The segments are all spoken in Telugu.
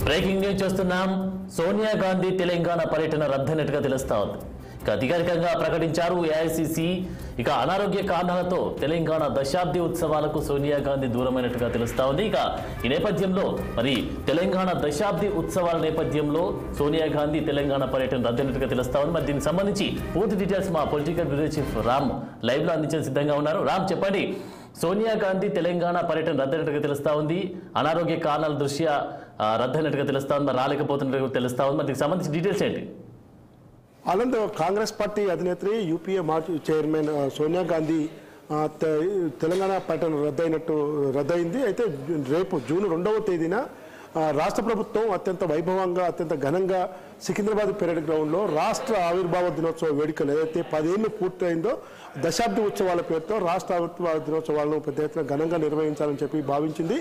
బ్రేకింగ్ న్యూస్ చూస్తున్నాం. సోనియా గాంధీ తెలంగాణ పర్యటన రద్దయినట్టుగా తెలుస్తా ఉంది. అధికారికంగా ప్రకటించారు ఏఐసిసి. అనారోగ్య కారణాలతో తెలంగాణ దశాబ్ది ఉత్సవాలకు సోనియా గాంధీ దూరమైనట్టుగా తెలుస్తా ఉంది. ఈ నేపథ్యంలో మరి తెలంగాణ దశాబ్ది ఉత్సవాల నేపథ్యంలో సోనియా గాంధీ తెలంగాణ పర్యటన రద్దయినట్టుగా తెలుస్తా ఉంది. మరి దీనికి సంబంధించి పూర్తి డీటెయిల్స్ మా political bureau chief Ram live లో అందించే సిద్ధంగా ఉన్నారు. రామ్, చెప్పండి. సోనియా గాంధీ తెలంగాణ పర్యటన రద్దయినట్టుగా తెలుస్తా ఉంది. అనారోగ్య కారణాల దృష్ట్యా రద్దయినట్టుగా తెలుస్తా ఉంది. మరి రాలేకపోతున్నట్టుగా తెలుస్తా ఉంది. మరి దీనికి సంబంధించి డీటెయిల్స్ ఏంటి? ఆనంద్, కాంగ్రెస్ పార్టీ అధినేత్రి యూపీఏ మాజీ చైర్మన్ సోనియా గాంధీ తెలంగాణ పర్యటన రద్దయింది. అయితే రేపు జూన్ 2వ తేదీన రాష్ట్ర ప్రభుత్వం అత్యంత వైభవంగా అత్యంత ఘనంగా సికింద్రాబాద్ పెరేడ్ గ్రౌండ్లో రాష్ట్ర ఆవిర్భావ దినోత్సవ వేడుకలు ఏదైతే 10 ఏళ్ళు పూర్తయిందో దశాబ్ది ఉత్సవాల పేరుతో రాష్ట్ర ఆవిర్భావ దినోత్సవాలను పెద్ద ఎత్తున ఘనంగా నిర్వహించాలని చెప్పి భావించింది.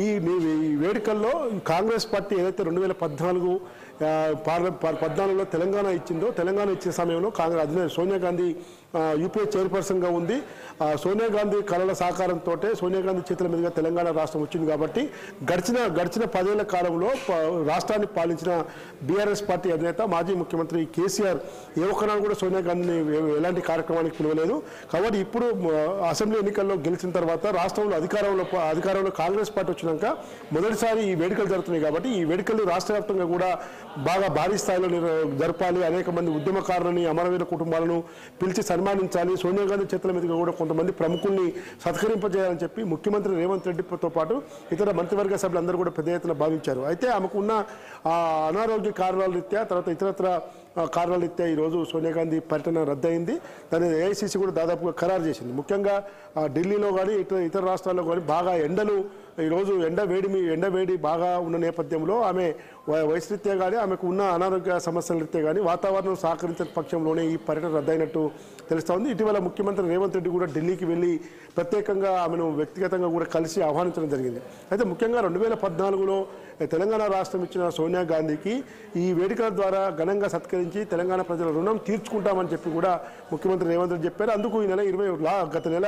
ఈ వేడుకల్లో కాంగ్రెస్ పార్టీ ఏదైతే 2014లో తెలంగాణ ఇచ్చిందో, తెలంగాణ ఇచ్చిన సమయంలో కాంగ్రెస్ అధినేత సోనియా గాంధీ యూపీఏ చైర్పర్సన్గా ఉంది. సోనియా గాంధీ కళల సహకారంతో సోనియా గాంధీ చేతుల మీదుగా తెలంగాణ రాష్ట్రం వచ్చింది. కాబట్టి గడిచిన 10 ఏళ్ల కాలంలో రాష్ట్రాన్ని పాలించిన బీఆర్ఎస్ పార్టీ అధినేత మాజీ ముఖ్యమంత్రి కేసీఆర్ ఏ ఒక్కనాడు కూడా సోనియా గాంధీని ఎలాంటి కార్యక్రమానికి పిలవలేదు. కాబట్టి ఇప్పుడు అసెంబ్లీ ఎన్నికల్లో గెలిచిన తర్వాత రాష్ట్రంలో అధికారంలో కాంగ్రెస్ పార్టీ వచ్చినాక మొదటిసారి ఈ వేడుకలు జరుగుతున్నాయి. కాబట్టి ఈ వేడుకలు రాష్ట్ర వ్యాప్తంగా కూడా బాగా భారీ స్థాయిలో జరపాలి. అనేక మంది ఉద్యమకారులని, అమరవీర కుటుంబాలను పిలిచి సన్మానించాలి. సోనియా గాంధీ చేతుల మీదుగా కూడా కొంతమంది ప్రముఖుల్ని సత్కరింపజేయాలని చెప్పి ముఖ్యమంత్రి రేవంత్ రెడ్డితో పాటు ఇతర మంత్రివర్గ సభ్యులందరూ కూడా పెద్ద ఎత్తున భావించారు. అయితే ఆమెకున్న అనారోగ్య కారణాల రీత్యా, తర్వాత ఇతరత్ర కారణాల రీత్యా ఈరోజు సోనియా గాంధీ పర్యటన రద్దయింది. దాన్ని ఏఐసిసి కూడా దాదాపుగా ఖరారు చేసింది. ముఖ్యంగా ఢిల్లీలో కానీ ఇతర రాష్ట్రాల్లో కానీ బాగా ఈరోజు ఎండవేడి బాగా ఉన్న నేపథ్యంలో ఆమె వయసురీత్యా కానీ ఆమెకు ఉన్న అనారోగ్య సమస్యల రీత్యా కానీ వాతావరణం సహకరించని పక్షంలోనే ఈ పర్యటన రద్దయినట్టు తెలుస్తూ ఉంది. ఇటీవల ముఖ్యమంత్రి రేవంత్ రెడ్డి కూడా ఢిల్లీకి వెళ్ళి ప్రత్యేకంగా ఆమెను వ్యక్తిగతంగా కూడా కలిసి ఆహ్వానించడం జరిగింది. అయితే ముఖ్యంగా 2014లో తెలంగాణ రాష్ట్రం ఇచ్చిన సోనియా గాంధీకి ఈ వేడుకల ద్వారా ఘనంగా సత్కరించి తెలంగాణ ప్రజల రుణం తీర్చుకుంటామని చెప్పి కూడా ముఖ్యమంత్రి రేవంత్ రెడ్డి చెప్పారు. అందుకు ఈ నెల గత నెల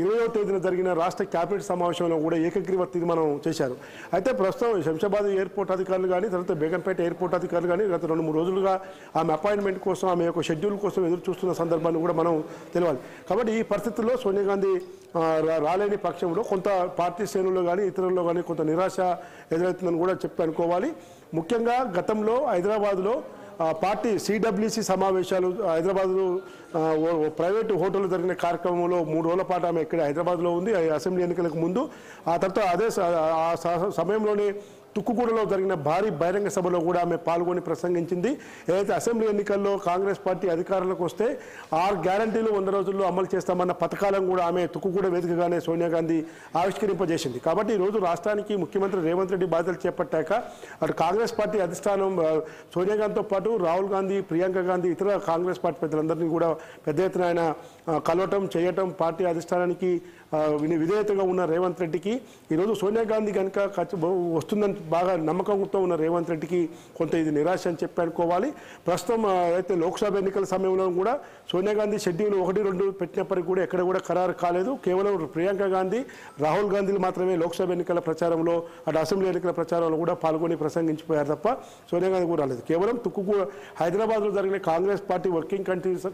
20వ తేదీన జరిగిన రాష్ట్ర క్యాబినెట్ సమావేశంలో కూడా ఏకగ్రీవ తీర్మానం చేశారు. అయితే ప్రస్తుతం శంషాబాద్ ఎయిర్పోర్ట్ అధికారులు కానీ, తర్వాత బేగంపేట ఎయిర్పోర్ట్ అధికారులు కానీ గత 2-3 రోజులుగా ఆమె అపాయింట్మెంట్ కోసం, ఆమె యొక్క షెడ్యూల్ కోసం ఎదురు చూస్తున్న సందర్భాన్ని కూడా మనం తెలియాలి. కాబట్టి ఈ పరిస్థితుల్లో సోనియా గాంధీ రాలేని పక్షంలో కొంత పార్టీ శ్రేణుల్లో కానీ ఇతరుల్లో కానీ కొంత నిరాశ ఎదురవుతుందని కూడా చెప్పి అనుకోవాలి. ముఖ్యంగా గతంలో హైదరాబాద్లో పార్టీ సిడబ్ల్యూసి సమావేశాలు హైదరాబాద్లో ప్రైవేటు హోటల్లో జరిగిన కార్యక్రమంలో 3 రోజుల పాటు ఆమె ఇక్కడ హైదరాబాద్లో ఉంది అసెంబ్లీ ఎన్నికలకు ముందు. ఆ తర్వాత అదే సమయంలోనే తుక్కుగూడలో జరిగిన భారీ బహిరంగ సభలో కూడా ఆమె పాల్గొని ప్రసంగించింది. ఏదైతే అసెంబ్లీ ఎన్నికల్లో కాంగ్రెస్ పార్టీ అధికారంలోకి వస్తే 6 గ్యారంటీలు 100 రోజుల్లో అమలు చేస్తామన్న పథకాలను కూడా ఆమె తుక్కుగూడ వేదికగానే సోనియా గాంధీ ఆవిష్కరింపజేసింది. కాబట్టి ఈరోజు రాష్ట్రానికి ముఖ్యమంత్రి రేవంత్ రెడ్డి బాధ్యతలు చేపట్టాక అటు కాంగ్రెస్ పార్టీ అధిష్టానం సోనియా గాంధీతో పాటు రాహుల్ గాంధీ, ప్రియాంక గాంధీ, ఇతర కాంగ్రెస్ పార్టీ పెద్దలందరినీ కూడా పెద్ద ఎత్తున ఆయన కలవటం చేయటం, పార్టీ అధిష్టానానికి విధేయతగా ఉన్న రేవంత్ రెడ్డికి ఈరోజు సోనియా గాంధీ కనుక వస్తుందని బాగా నమ్మకంతో ఉన్న రేవంత్ రెడ్డికి కొంత ఇది నిరాశ అని చెప్పి అనుకోవాలి. ప్రస్తుతం అయితే లోక్సభ ఎన్నికల సమయంలో కూడా సోనియా గాంధీ షెడ్యూల్ 1-2 పెట్టినప్పటికీ కూడా ఎక్కడ కూడా ఖరారు కాలేదు. కేవలం ప్రియాంక గాంధీ, రాహుల్ గాంధీలు మాత్రమే లోక్సభ ఎన్నికల ప్రచారంలో, అటు అసెంబ్లీ ఎన్నికల ప్రచారంలో కూడా పాల్గొని ప్రసంగించిపోయారు తప్ప సోనియా గాంధీ కూడా రాలేదు. కేవలం హైదరాబాద్లో జరిగిన కాంగ్రెస్ పార్టీ వర్కింగ్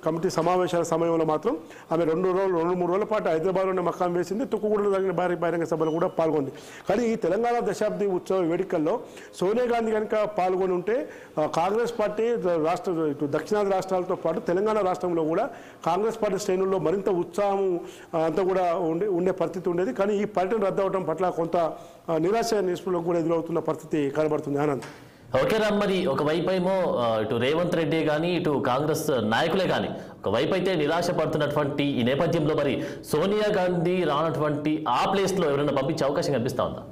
కమిటీ సమావేశాల సమయంలో మాత్రం ఆమె 2-3 రోజుల పాటు హైదరాబాద్లోనే మకాం వేసింది. తుక్కుగూడలో జరిగిన భారీ బహిరంగ సభలో కూడా పాల్గొంది. కానీ ఈ తెలంగాణ దశాబ్ది ఉత్సవ వేడుకల్లో సోనియా గాంధీ కనుక పాల్గొని ఉంటే కాంగ్రెస్ పార్టీ దక్షిణాది రాష్ట్రాలతో పాటు తెలంగాణ రాష్ట్రంలో కూడా కాంగ్రెస్ పార్టీ శ్రేణుల్లో మరింత ఉత్సాహం అంతా కూడా ఉండే పరిస్థితి ఉండేది. కానీ ఈ పర్యటన రద్దు అవడం పట్ల కొంత నిరాశ నిస్పృహలకు కూడా ఎదురవుతున్న పరిస్థితి కనబడుతుంది. ఆనంద్, ఓకే రామ్, మరి ఒకవైపు ఏమో ఇటు రేవంత్ రెడ్డి కానీ ఇటు కాంగ్రెస్ నాయకులే కానీ ఒకవైపు అయితే నిరాశ పడుతున్నటువంటి ఈ నేపథ్యంలో మరి సోనియా గాంధీ రానటువంటి ఆ ప్లేస్లో ఎవరైనా పంపించే అవకాశం కనిపిస్తా ఉందా?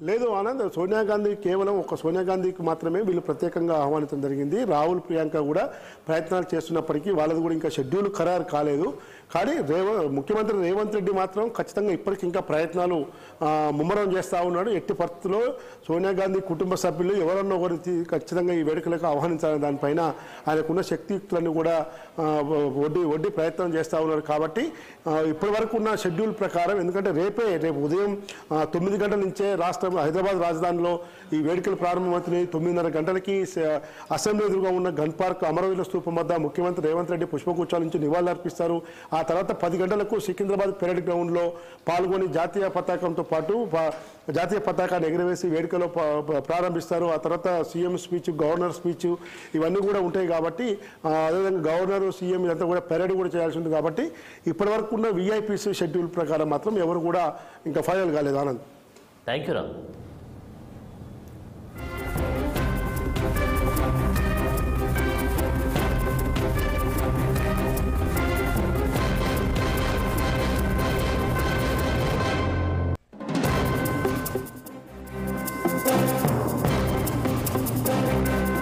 లేదు ఆనంద్, సోనియా గాంధీ కేవలం ఒక సోనియా గాంధీకి మాత్రమే వీళ్ళు ప్రత్యేకంగా ఆహ్వానించడం జరిగింది. రాహుల్, ప్రియాంక కూడా ప్రయత్నాలు చేస్తున్నప్పటికీ వాళ్ళది కూడా ఇంకా షెడ్యూల్ ఖరారు కాలేదు. కానీ ముఖ్యమంత్రి రేవంత్ రెడ్డి మాత్రం ఖచ్చితంగా ఇప్పటికి ఇంకా ప్రయత్నాలు ముమ్మరం చేస్తూ ఉన్నాడు. ఎట్టి పరిస్థితుల్లో సోనియా గాంధీ కుటుంబ సభ్యులు ఎవరన్నా ఒకరి ఖచ్చితంగా ఈ వేడుకలకు ఆహ్వానించాలని దానిపైన ఆయనకున్న శక్తియుక్తులను కూడా వడ్డీ ప్రయత్నం చేస్తూ ఉన్నారు. కాబట్టి ఇప్పటి వరకు ఉన్న షెడ్యూల్ ప్రకారం, ఎందుకంటే రేపు ఉదయం 9 గంటల నుంచే హైదరాబాద్ రాజధానిలో ఈ వేడుకలు ప్రారంభమవుతున్నాయి. 9:30 గంటలకి అసెంబ్లీ ఎదురుగా ఉన్న గన్ పార్క్ అమరవీరుల స్తూపం వద్ద ముఖ్యమంత్రి రేవంత్ రెడ్డి పుష్పగుచ్చాల నుంచి నివాళులర్పిస్తారు. ఆ తర్వాత 10 గంటలకు సికింద్రాబాద్ పెరేడ్ గ్రౌండ్లో పాల్గొని జాతీయ పతాకంతో పాటు జాతీయ పతాకాన్ని ఎగురవేసి వేడుకలో ప్రారంభిస్తారు. ఆ తర్వాత సీఎం స్పీచ్, గవర్నర్ స్పీచ్ ఇవన్నీ కూడా ఉంటాయి. కాబట్టి అదేవిధంగా గవర్నర్, సీఎం ఇదంతా కూడా పెరేడ్ కూడా చేయాల్సి ఉంది. కాబట్టి ఇప్పటి వరకు ఉన్న విఐపీసీ షెడ్యూల్ ప్రకారం మాత్రం ఎవరు కూడా ఇంకా ఫైనల్ కాలేదు. ఆనంద్, థ్యాంక్ యూ రా.